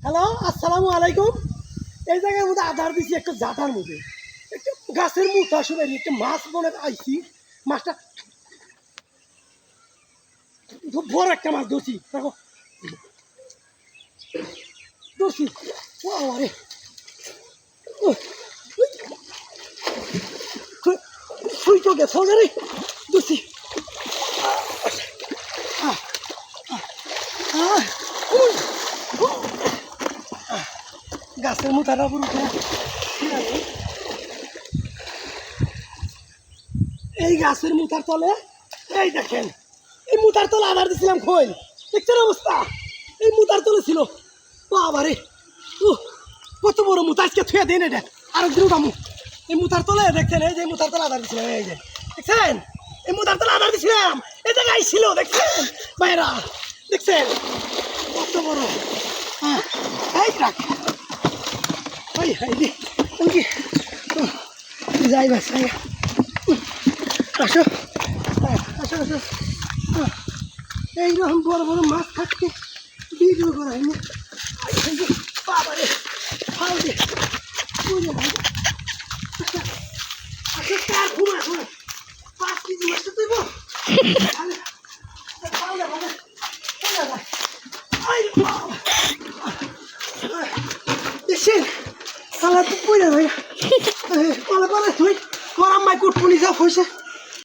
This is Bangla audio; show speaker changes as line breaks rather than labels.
হ্যালো, আসসালামু আলাইকুম। এই জায়গার মধ্যে আধার দিছি একটা জাটার মধ্যে, একটা গাছের মুঠা শুনে একটা মাছ মনে আইছি। মাছটা খুব বড় একটা মাছ ধরছি, দেখো ধরছি। ও আরে শুই তো গেছ রে, ধরছি। গাছের মুঠাটা পুরো এই গাছের মুঠার তলে, এই দেখেন এই মুঠার তলে আধার দিছিলাম খোল, দেখছেন অবস্থা? এই মুঠার তলে ছিল। বাবারে, ও কত বড় মুঠা, আজকে থুয়ে দেন এটা আরেকদিন উঠামু। এই মুঠার তলে দেখছেন, এই যে মুঠার তলে আধার দিছিলাম, এই যে দেখছেন এই মুঠার তলে আধার দিছিলাম, এই জায়গায় ছিল দেখছেন বাইরা, দেখছেন কত বড়। হ্যাঁ এই রাখ, ওই হাইদি যাই বাস, আসো আসো আসো। এইরকম বড় বড় মাছ থাকতে ভিডিও করা হয়নি। বাবারে ফাল দে, আসো তার ঘুমা ঘুমা 5 কেজি মাছ তুইব দেখছেন সালা তো পড়ে ভাই পালা পালা তুই আমার আম্মাই কুটপুনি সব হয়েছে।